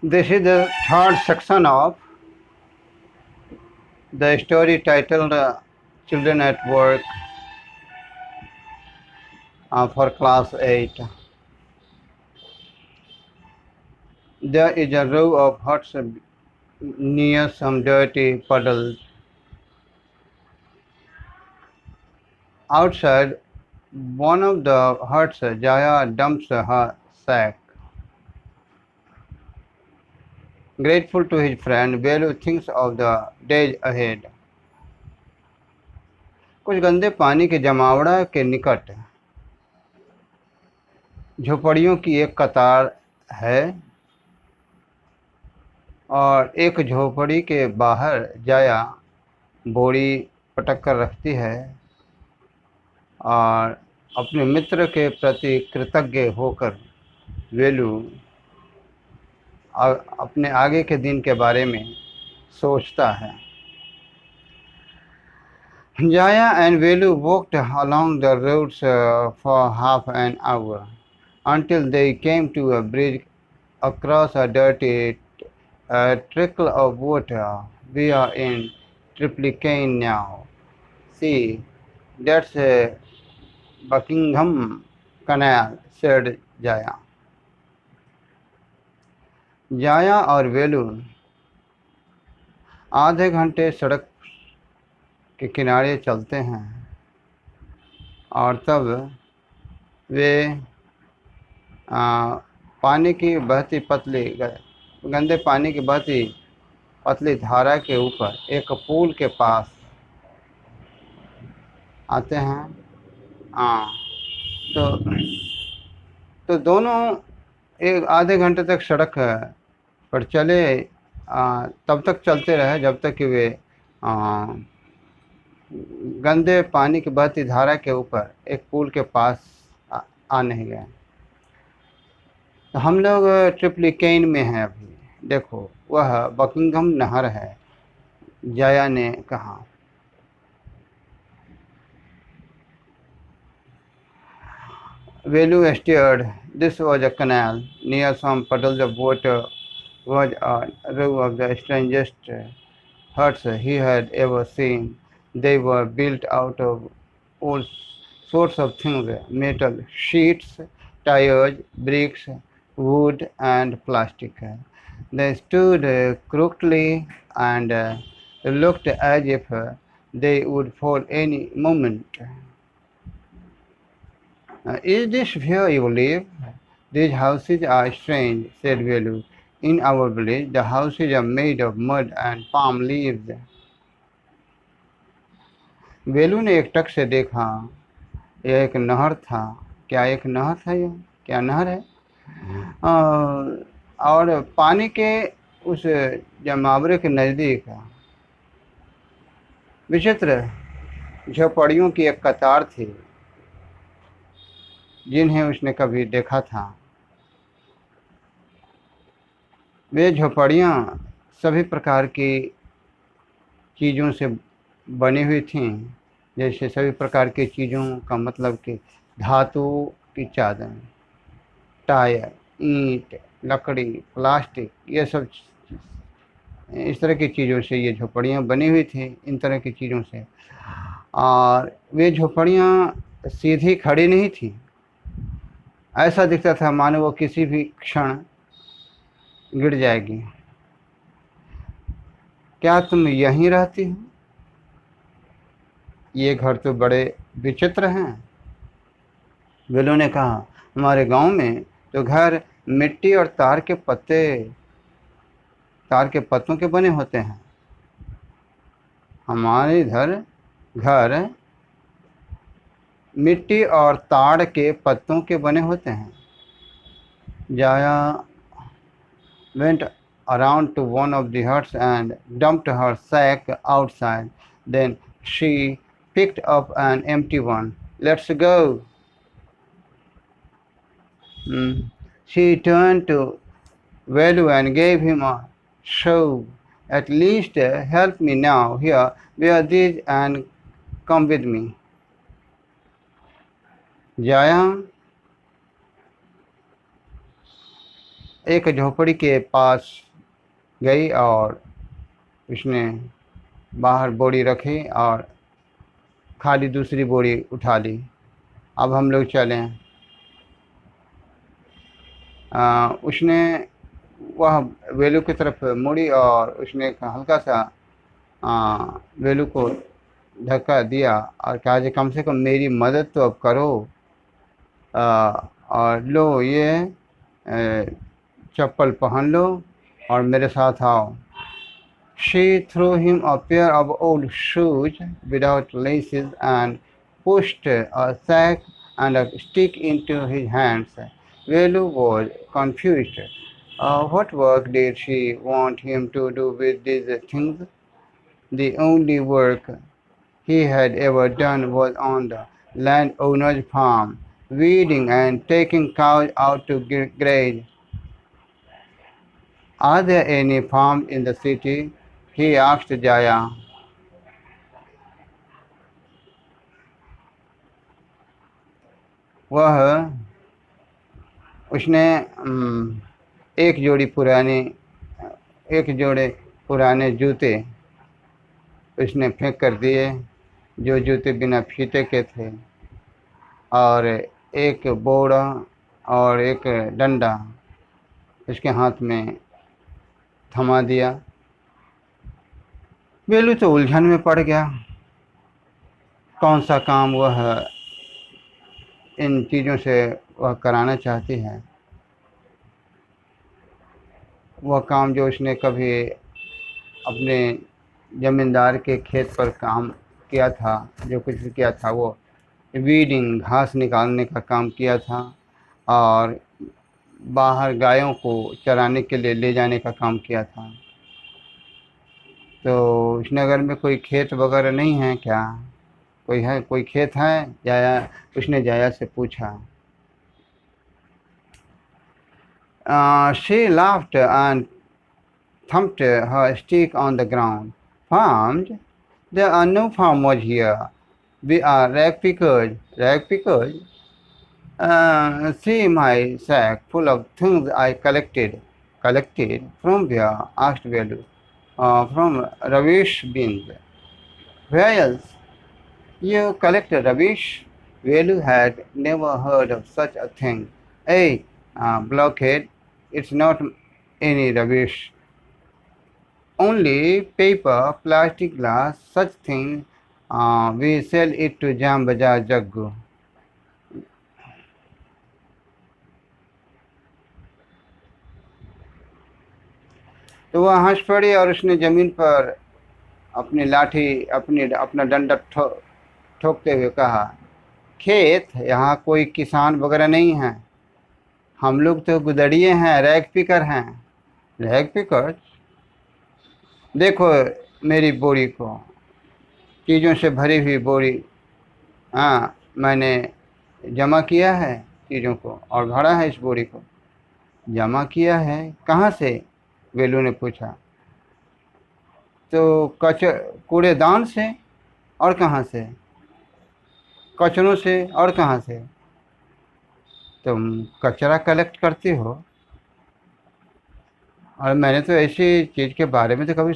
This is the third section of the story titled Children at Work for class 8. There is a row of huts near some dirty puddles. Outside one of the huts, Jaya dumps her sack. Grateful to his friend, Velu thinks of the days ahead. कुछ गंदे पानी के जमावड़ा के निकट झोपड़ियों की एक कतार है और एक झोपड़ी के बाहर जाया बोरी पटक कर रखती है और अपने मित्र के प्रति कृतज्ञ होकर वेलू अपने आगे के दिन के बारे में सोचता है. Jaya and Velu walked along the roads for half an hour until they came to a bridge across a dirty trickle of water. We are in Triplicane now. See, that's Buckingham Canal, said Jaya. जाया और वेलू आधे घंटे सड़क के किनारे चलते हैं और तब वे पानी की बहती पतली गंदे पानी की बहती पतली धारा के ऊपर एक पुल के पास आते हैं. तो दोनों एक आधे घंटे तक सड़क पर चले, तब तक चलते रहे जब तक कि वे गंदे पानी की बहती धारा के ऊपर एक पुल के पास आ नहीं गए. तो हम लोग ट्रिप्लिकेन में हैं अभी. देखो, वह बकिंघम नहर है, जाया ने कहा. Velu stared. This was a canal. Near some puddles of water was a row of the strangest huts he had ever seen. They were built out of all sorts of things: metal sheets, tires, bricks, wood, and plastic. They stood crookedly and looked as if they would fall any moment. Is this where you live? These houses are strange, said Velu. In our village, the houses are made of mud and palm leaves. वेलू ने एकटक से देखा. यह एक नहर था. क्या एक नहर था? यह क्या नहर है? और पानी के उस जमावड़े के नज़दीक विचित्र झोपड़ियों की एक कतार थी जिन्हें उसने कभी देखा था. वे झोपड़ियाँ सभी प्रकार की चीज़ों से बनी हुई थीं. जैसे सभी प्रकार की चीज़ों का मतलब कि धातु की चादर, टायर, ईंट, लकड़ी, प्लास्टिक, ये सब इस तरह की चीज़ों से ये झोपड़ियाँ बनी हुई थी. इन तरह की चीज़ों से. और वे झोपड़ियाँ सीधी खड़ी नहीं थी. ऐसा दिखता था मानो वो किसी भी क्षण गिर जाएगी. क्या तुम यहीं रहती हो? ये घर तो बड़े विचित्र हैं. वेलू ने कहा, हमारे गांव में तो घर मिट्टी और तार के पत्तों के बने होते हैं. हमारे इधर घर मिट्टी और ताड़ के पत्तों के बने होते हैं. जाया went around to one of the huts and dumped her sack outside. Then she picked up an empty one. Let's go. She turned to Velu and gave him a shove. At least help me now. Here, wear these and come with me. जाया एक झोपड़ी के पास गई और उसने बाहर बोरी रखी और खाली दूसरी बोरी उठा ली। अब हम लोग चलें। उसने वह वेलू की तरफ मुड़ी और उसने एक हल्का सा वेलू को धक्का दिया और कहा कि कम से कम मेरी मदद तो अब करो। और लो ये चप्पल पहन लो और मेरे साथ आओ। She threw him a pair of old shoes without laces and pushed a sack and a stick into his hands. Velu was confused. What work did she want him to do with these things? The only work he had ever done was on the landowner's farm, weeding and taking cows out to graze. Are there any farms in the city? He asked Jaya. वह उसने एक जोड़े पुराने जूते उसने फेंक कर दिए, जो जूते बिना फीते के थे, और एक बोरा और एक डंडा उसके हाथ में थमा दिया। वेलू तो उलझन में पड़ गया। कौन सा काम वह इन चीज़ों से वह कराना चाहती है। वह काम जो उसने कभी अपने ज़मींदार के खेत पर काम किया था, जो कुछ भी किया था, वो वीडिंग घास निकालने का काम किया था और बाहर गायों को चराने के लिए ले जाने का काम किया था। तो इस नगर में कोई खेत वगैरह नहीं है क्या? कोई खेत है? जाया उसने जाया से पूछा। She laughed and thumped her stick on the ground. Farms? There are no farmers here. We are rag pickers. Rag pickers? See my sack full of things I collected. Collected? From where? Asked Velu. From rubbish bins. Where else? You collect rubbish? Velu had never heard of such a thing. Hey, blockhead, it's not any rubbish. Only paper, plastic, glass, such things. We sell it to Jam Bazaar Jaggu. तो वह हंस पड़ी और उसने ज़मीन पर अपनी लाठी अपना डंडा ठोकते हुए कहा, खेत? यहाँ कोई किसान वगैरह नहीं है, हम लोग तो गुदड़िए हैं, रैग पिकर हैं। Rag picker? देखो मेरी बोरी को, चीज़ों से भरी हुई बोरी। मैंने जमा किया है चीज़ों को और भरा है इस बोरी को। जमा किया है? कहाँ से? वेलू ने पूछा। तो कूड़ेदान से। और कहाँ से? कचरों से। और कहाँ से? तुम कचरा कलेक्ट करती हो? और मैंने तो ऐसी चीज़ के बारे में तो कभी,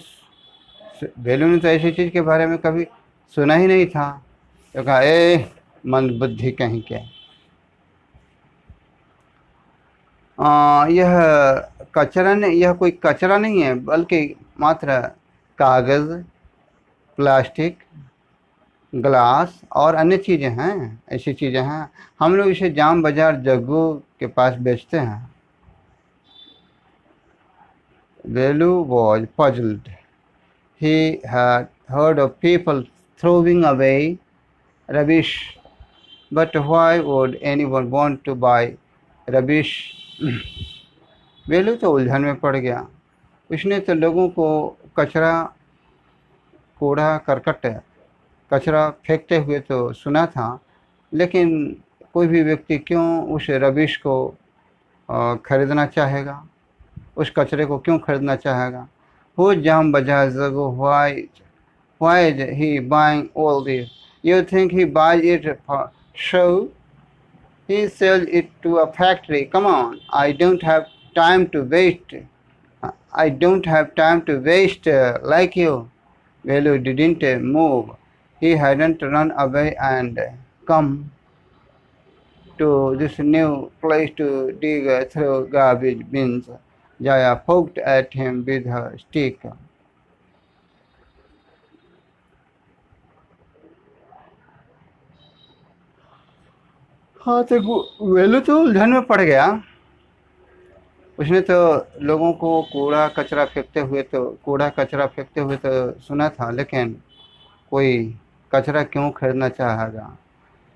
वेलू ने तो ऐसी चीज़ के बारे में कभी सुना ही नहीं था। तो कहा, मंदबुद्धि कहीं के। यह कोई कचरा नहीं है, बल्कि मात्र कागज़, प्लास्टिक, ग्लास और अन्य चीज़ें हैं। ऐसी चीज़ें हैं, हम लोग इसे जाम बाज़ार जग्गू के पास बेचते हैं। Velu was puzzled. He had heard of people throwing away rubbish, but why would anyone want to buy rubbish? वेलू तो उलझन में पड़ गया। उसने तो लोगों को कूड़ा करकट कचरा फेंकते हुए तो सुना था, लेकिन कोई भी व्यक्ति क्यों उस रबिश को खरीदना चाहेगा? उस कचरे को क्यों खरीदना चाहेगा? Who Jam Bazaar Jaggu? Why is he buying all this? You think he buys it for show? He sells it to a factory. Come on, I don't have time to waste. I don't have time to waste like you. Velu didn't move. He hadn't run away and come to this new place to dig through garbage bins. Jaya poked at him with her stick. हाँ तो वेलू तो उलझन में पड़ गया। उसने तो लोगों को कूड़ा कचरा फेंकते हुए तो सुना था, लेकिन कोई कचरा क्यों खरीदना चाहेगा।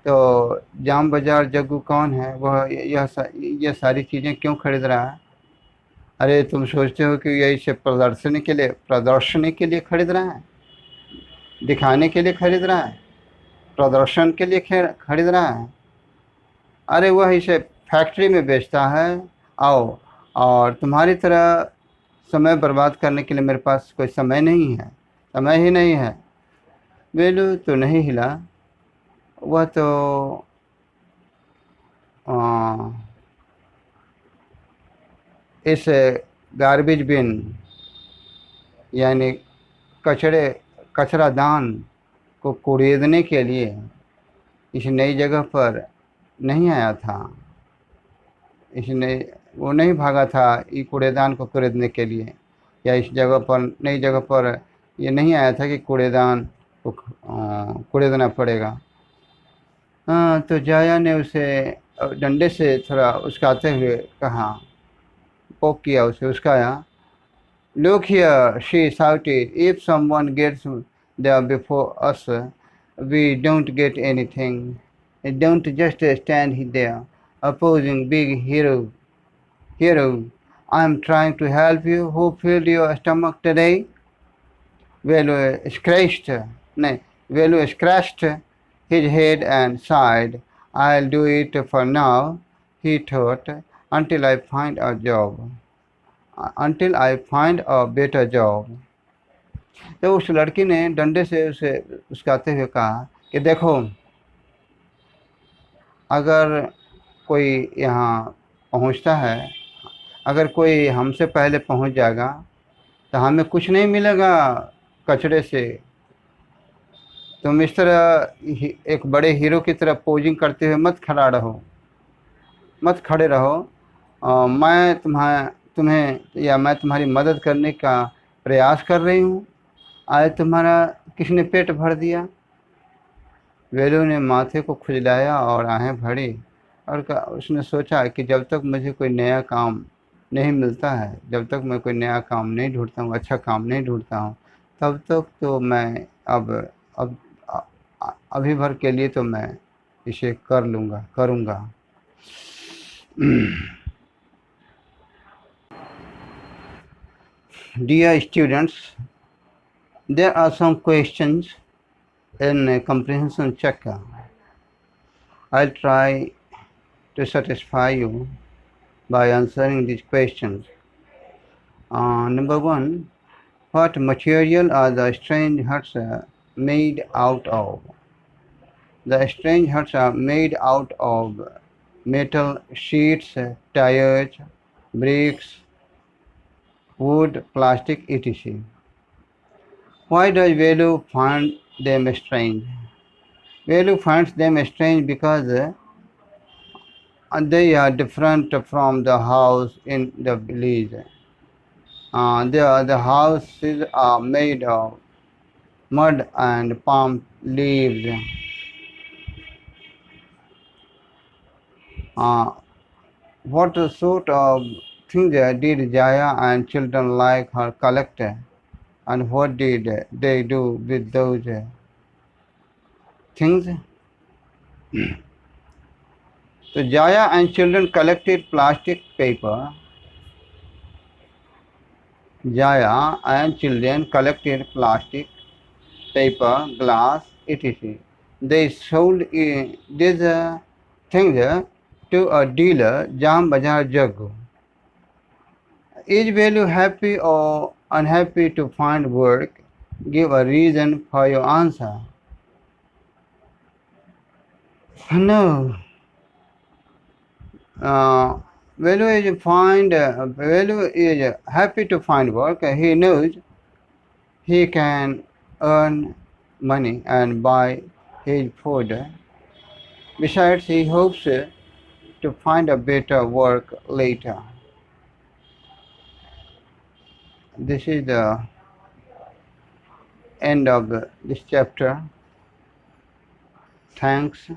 तो जाम बाजार जग्गू कौन है, वह यह सारी चीज़ें क्यों खरीद रहा है। अरे तुम सोचते हो कि यह इसे प्रदर्शनी के लिए खरीद रहा है, दिखाने के लिए खरीद रहा है, प्रदर्शन के लिए खरीद रहा है। अरे वह इसे फैक्ट्री में बेचता है। आओ, और तुम्हारी तरह समय बर्बाद करने के लिए मेरे पास कोई समय नहीं है, समय ही नहीं है। वेलू तो नहीं हिला। वह तो इस गार्बेज बिन यानी कचरा दान को कुड़ेदने के लिए इस नई जगह पर नहीं आया था। वो नहीं भागा था ये कूड़ेदान को खरीदने के लिए, या इस जगह पर नई जगह पर ये नहीं आया था कि कूड़ेदान को कूड़ेदना पड़ेगा। हाँ, तो जाया ने उसे डंडे से थोड़ा उस्काते हुए कहा, पोक किया, उसे उस्काया। Look here, she shouted, if someone gets there before us, we don't get anything. Don't just stand there opposing big hero. I'm trying to help you. Who filled your stomach today? Velu scratched his head and sighed. I'll do it for now, he thought, until I find a better job. तो उस लड़की ने डंडे से उसे उसकाते हुए कहा कि देखो, अगर कोई यहाँ पहुँचता है, अगर कोई हमसे पहले पहुँच जाएगा तो हमें कुछ नहीं मिलेगा कचरे से। तुम इस तरह एक बड़े हीरो की तरह पोजिंग करते हुए मत खड़े रहो। मैं तुम्हारी मदद करने का प्रयास कर रही हूँ। आज तुम्हारा किसने पेट भर दिया। वेलू ने माथे को खुजलाया और आहें भरी और उसने सोचा कि जब तक मुझे कोई नया काम नहीं मिलता है, जब तक मैं कोई नया काम नहीं ढूंढता हूँ, अच्छा काम नहीं ढूंढता हूँ, तब तक तो मैं अभी भर के लिए तो मैं इसे करूँगा। Dear students, there are some questions in a comprehension checker. I'll try to satisfy you by answering these questions. Number 1, what material are the strange huts made out of? The strange huts are made out of metal sheets, tires, bricks, wood, plastic, etc. Why does Velu find them strange? Velu finds them strange because they are different from the house in the village. The houses are made of mud and palm leaves. What sort of things did Jaya and children like her collect, and what did they do with those things? So Jaya and children collected plastic paper. Jaya and children collected plastic, paper, glass, etc. They sold these things to a dealer, Jam Bajar Jaggu. Is Velu happy or unhappy to find work? Give a reason for your answer. No. Velu is happy to find work. He knows he can earn money and buy his food. Besides, he hopes to find a better work later. This is the end of this chapter. Thanks.